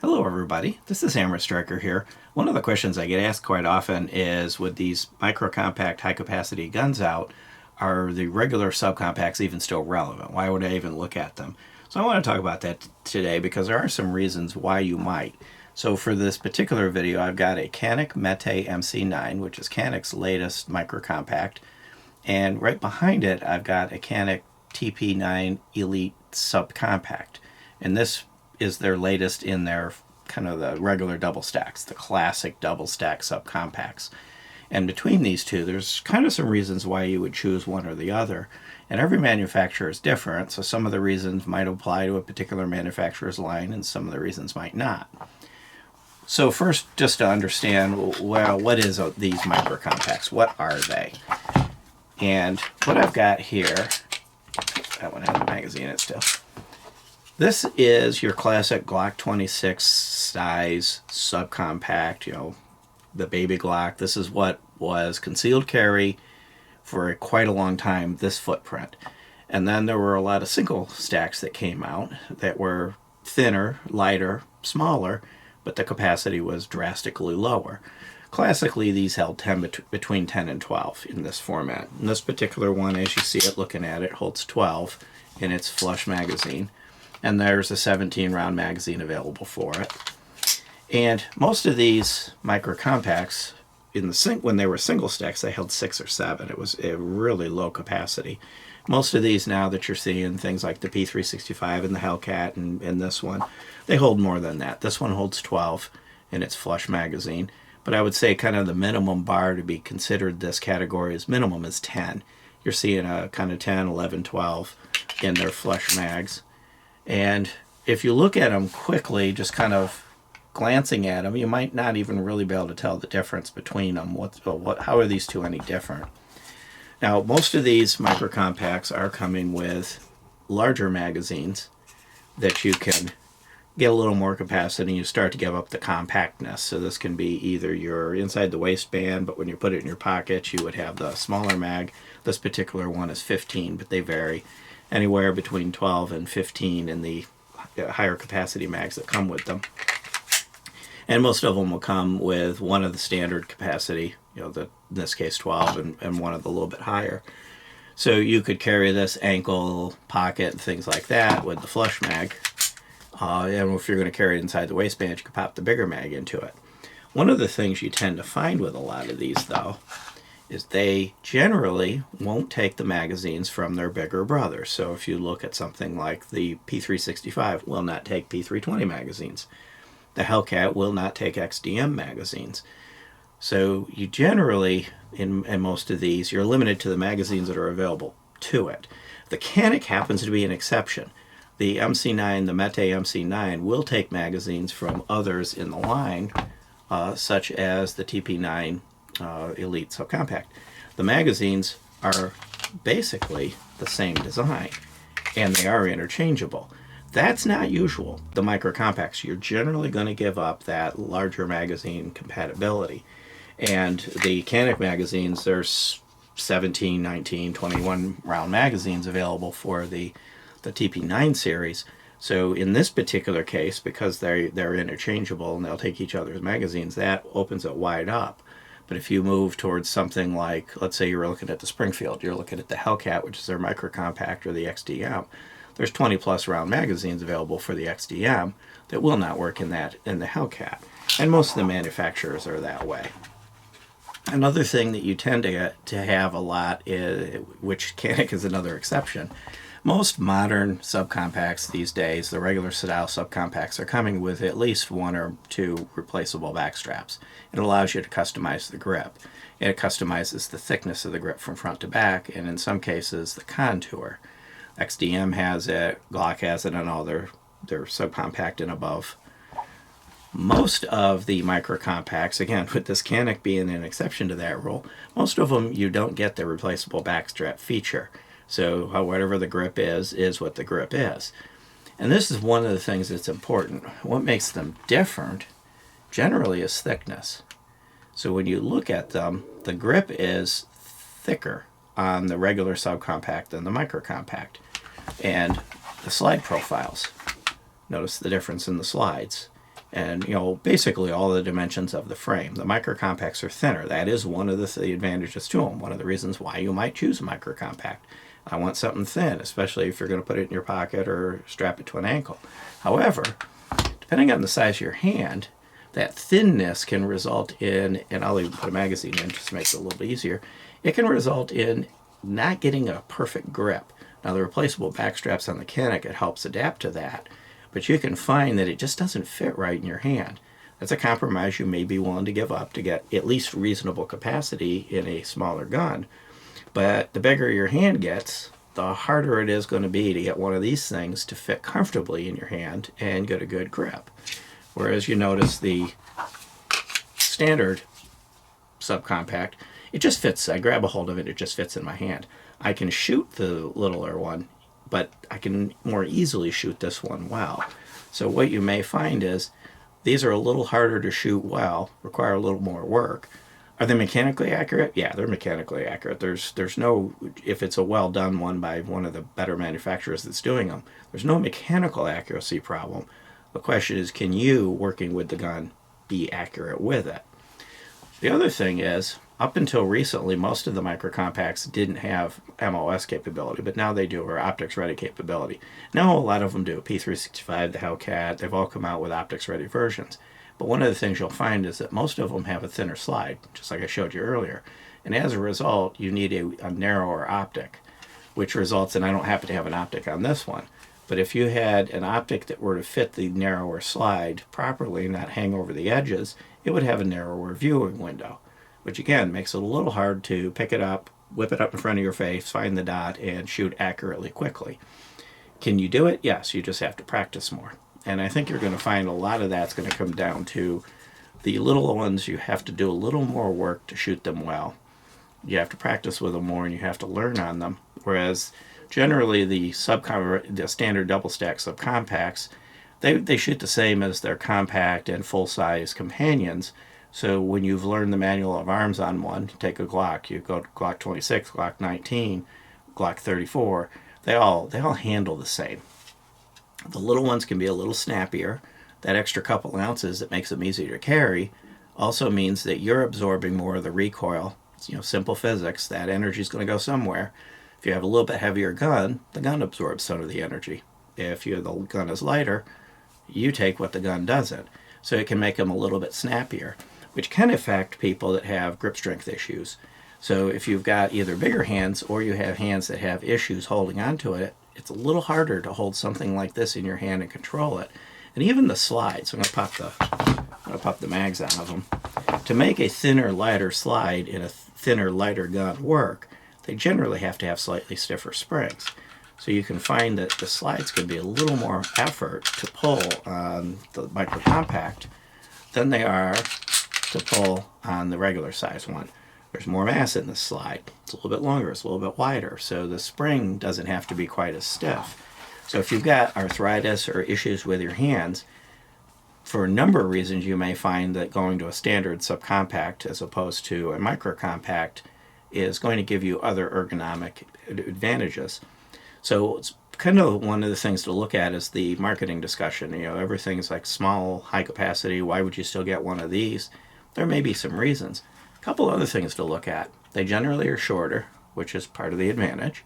Hello everybody, this is Hammer Striker here. One of the questions I get asked quite often is, with these micro-compact high-capacity guns out, are the regular subcompacts even still relevant? Why would I even look at them? So I want to talk about that today because there are some reasons why you might. So for this particular video, I've got a Canik Mete MC9, which is Canik's latest micro-compact, and right behind it I've got a Canik TP9 Elite Subcompact, and this is their latest in their kind of the regular double stacks, the classic double stack subcompacts. And between these two, there's kind of some reasons why you would choose one or the other. And every manufacturer is different, so some of the reasons might apply to a particular manufacturer's line and some of the reasons might not. So first, just to understand, well, what is these micro-compacts? What are they? And what I've got here, that one has a magazine in it still. This is your classic Glock 26 size subcompact, you know, the baby Glock. This is what was concealed carry for quite a long time, this footprint. And then there were a lot of single stacks that came out that were thinner, lighter, smaller, but the capacity was drastically lower. Classically, these held between 10 and 12 in this format. And this particular one, as you see it looking at it, holds 12 in its flush magazine. And there's a 17-round magazine available for it. And most of these micro-compacts, when they were single stacks, they held 6 or 7. It was a really low capacity. Most of these now that you're seeing, things like the P365 and the Hellcat and this one, they hold more than that. This one holds 12 in its flush magazine. But I would say kind of the minimum bar to be considered this category as minimum is 10. You're seeing a kind of 10, 11, 12 in their flush mags. And if you look at them quickly, just kind of glancing at them, you might not even really be able to tell the difference between them. How are these two any different? Now, most of these micro-compacts are coming with larger magazines that you can get a little more capacity and you start to give up the compactness. So this can be either your inside the waistband, but when you put it in your pocket, you would have the smaller mag. This particular one is 15, but they vary. Anywhere between 12 and 15 in the higher capacity mags that come with them. And most of them will come with one of the standard capacity, you know, in this case 12, and one of the little bit higher. So you could carry this ankle, pocket, and things like that with the flush mag. And if you're going to carry it inside the waistband, you could pop the bigger mag into it. One of the things you tend to find with a lot of these, though, is they generally won't take the magazines from their bigger brothers. So if you look at something like the P365, will not take P320 magazines. The Hellcat will not take XDM magazines. So you generally, in most of these, you're limited to the magazines that are available to it. The Canik happens to be an exception. The MC9, the Mete MC9, will take magazines from others in the line, such as the TP9 Elite Subcompact. The magazines are basically the same design, and they are interchangeable. That's not usual. The micro-compacts, you're generally going to give up that larger magazine compatibility. And the Canik magazines, there's 17, 19, 21 round magazines available for the TP9 series. So in this particular case, because they're interchangeable and they'll take each other's magazines, that opens it wide up. But if you move towards something like, let's say you're looking at the Springfield, you're looking at the Hellcat, which is their micro-compact, or the XDM, there's 20 plus round magazines available for the XDM that will not work in the Hellcat. And most of the manufacturers are that way. Another thing that you tend to have a lot, which Canik is another exception, most modern subcompacts these days, the regular style subcompacts, are coming with at least 1 or 2 replaceable back straps. It allows you to customize the grip. And it customizes the thickness of the grip from front to back, and in some cases the contour. XDM has it, Glock has it on all their subcompact and above. Most of the micro-compacts, again, with this Canik being an exception to that rule, most of them you don't get the replaceable backstrap feature. So whatever the grip is what the grip is. And this is one of the things that's important. What makes them different generally is thickness. So when you look at them, the grip is thicker on the regular subcompact than the micro-compact. And the slide profiles, notice the difference in the slides. and basically all the dimensions of the frame. The microcompacts are thinner. That is one of the advantages to them. One of the reasons why you might choose a microcompact. I want something thin, especially if you're going to put it in your pocket or strap it to an ankle. However, depending on the size of your hand, that thinness can result in, and I'll even put a magazine in just to make it a little bit easier, it can result in not getting a perfect grip. Now, the replaceable back straps on the Canik, it helps adapt to that, but you can find that it just doesn't fit right in your hand. That's a compromise you may be willing to give up to get at least reasonable capacity in a smaller gun. But the bigger your hand gets, the harder it is going to be to get one of these things to fit comfortably in your hand and get a good grip. Whereas you notice the standard subcompact, it just fits. I grab a hold of it, it just fits in my hand. I can shoot the littler one, but I can more easily shoot this one well. So what you may find is these are a little harder to shoot well, require a little more work. Are they mechanically accurate? Yeah, they're mechanically accurate. There's no, if it's a well done one by one of the better manufacturers that's doing them, there's no mechanical accuracy problem. The question is, can you, working with the gun, be accurate with it? The other thing is, up until recently, most of the microcompacts didn't have MOS capability, but now they do, or optics-ready capability. Now a lot of them do. P365, the Hellcat, they've all come out with optics-ready versions. But one of the things you'll find is that most of them have a thinner slide, just like I showed you earlier. And as a result, you need a narrower optic, which results in, I don't happen to have an optic on this one, but if you had an optic that were to fit the narrower slide properly, not hang over the edges, it would have a narrower viewing window, which again makes it a little hard to pick it up, whip it up in front of your face, find the dot, and shoot accurately quickly. Can you do it? Yes, you just have to practice more. And I think you're going to find a lot of that's going to come down to the little ones. You have to do a little more work to shoot them well. You have to practice with them more, and you have to learn on them. Whereas generally the standard double stack subcompacts, they shoot the same as their compact and full-size companions. So when you've learned the manual of arms on one, take a Glock, you go to Glock 26, Glock 19, Glock 34, they all handle the same. The little ones can be a little snappier. That extra couple ounces that makes them easier to carry also means that you're absorbing more of the recoil. Simple physics, that energy is going to go somewhere. If you have a little bit heavier gun, the gun absorbs some of the energy. If the gun is lighter, you take what the gun doesn't. So it can make them a little bit snappier, which can affect people that have grip strength issues. So if you've got either bigger hands or you have hands that have issues holding onto it, it's a little harder to hold something like this in your hand and control it. And even the slides, I'm going to pop the mags out of them. To make a thinner, lighter slide in a thinner, lighter gun work, they generally have to have slightly stiffer springs. So you can find that the slides can be a little more effort to pull on the MicroCompact than they are to pull on the regular size one. There's more mass in the slide. It's a little bit longer, it's a little bit wider, so the spring doesn't have to be quite as stiff. So if you've got arthritis or issues with your hands, for a number of reasons you may find that going to a standard subcompact as opposed to a microcompact is going to give you other ergonomic advantages. So it's kind of one of the things to look at is the marketing discussion. Everything's like small, high capacity, why would you still get one of these? There may be some reasons. A couple other things to look at. They generally are shorter, which is part of the advantage.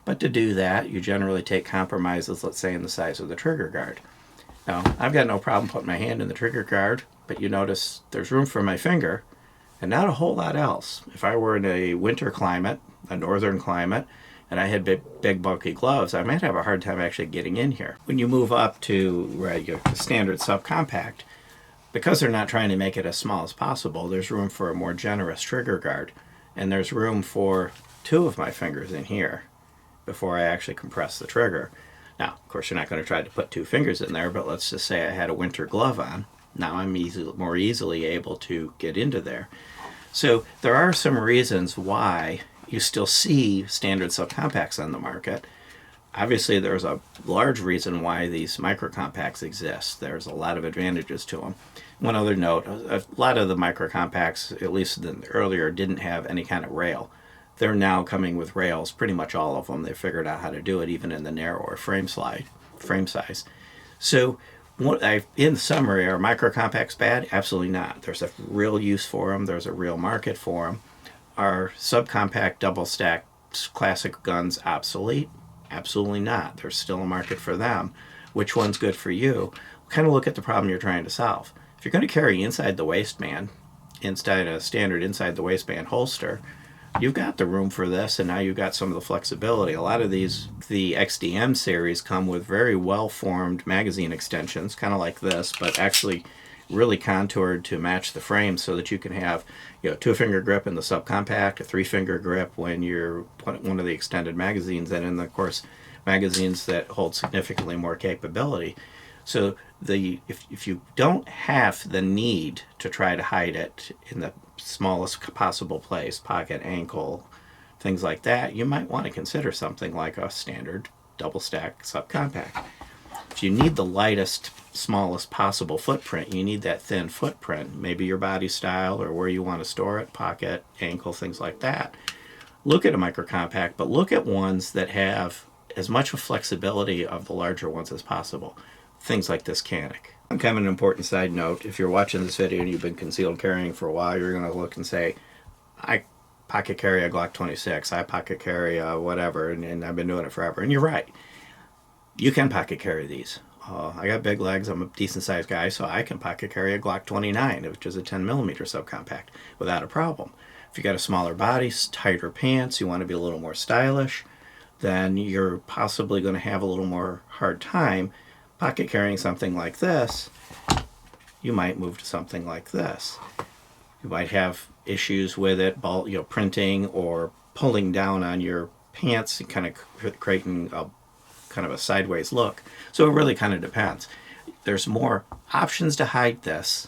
But to do that, you generally take compromises, let's say, in the size of the trigger guard. Now, I've got no problem putting my hand in the trigger guard, but you notice there's room for my finger and not a whole lot else. If I were in a winter climate, a northern climate, and I had big bulky gloves, I might have a hard time actually getting in here. When you move up to standard subcompact, because they're not trying to make it as small as possible, there's room for a more generous trigger guard, and there's room for 2 of my fingers in here before I actually compress the trigger. Now, of course, you're not going to try to put 2 fingers in there, but let's just say I had a winter glove on. Now I'm more easily able to get into there. So there are some reasons why you still see standard subcompacts on the market. Obviously, there's a large reason why these microcompacts exist. There's a lot of advantages to them. One other note, a lot of the microcompacts, at least earlier, didn't have any kind of rail. They're now coming with rails, pretty much all of them. They figured out how to do it even in the narrower frame size. So In summary, are MicroCompacts bad? Absolutely not. There's a real use for them. There's a real market for them. Are subcompact double stack classic guns obsolete? Absolutely not. There's still a market for them. Which one's good for you? Kind of look at the problem you're trying to solve. If you're going to carry inside the waistband, inside a standard inside the waistband holster, you've got the room for this, and now you've got some of the flexibility. A lot of these, the XDM series, come with very well-formed magazine extensions, kind of like this, but actually really contoured to match the frame so that you can have, you know, 2-finger grip in the subcompact, a 3-finger grip when you're one of the extended magazines, and in, of course, magazines that hold significantly more capability. So if you don't have the need to try to hide it in the smallest possible place, pocket, ankle, things like that, you might want to consider something like a standard double stack subcompact. If you need the lightest, smallest possible footprint, you need that thin footprint, maybe your body style or where you want to store it, pocket, ankle, things like that. Look at a MicroCompact, but look at ones that have as much flexibility of the larger ones as possible. Things like this Canik. Kind of an important side note, if you're watching this video and you've been concealed carrying for a while, you're going to look and say, I pocket carry a Glock 26, I pocket carry a whatever, and I've been doing it forever. And you're right. You can pocket carry these. I got big legs, I'm a decent sized guy, so I can pocket carry a Glock 29, which is a 10mm subcompact, without a problem. If you got a smaller body, tighter pants, you want to be a little more stylish, then you're possibly going to have a little more hard time pocket carrying something like this. You might move to something like this. You might have issues with it, printing or pulling down on your pants and kind of creating a kind of a sideways look. So it really kind of depends. There's more options to hide this.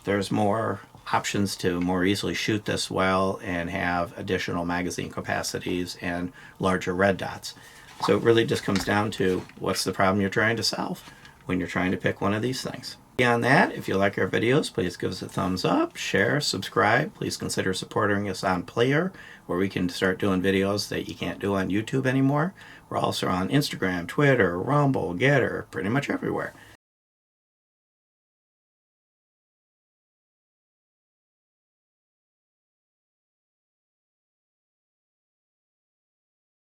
There's more options to more easily shoot this well and have additional magazine capacities and larger red dots. So it really just comes down to what's the problem you're trying to solve when you're trying to pick one of these things. Beyond that, if you like our videos, please give us a thumbs up, share, subscribe. Please consider supporting us on Player, where we can start doing videos that you can't do on YouTube anymore. We're also on Instagram, Twitter, Rumble, Getter, pretty much everywhere.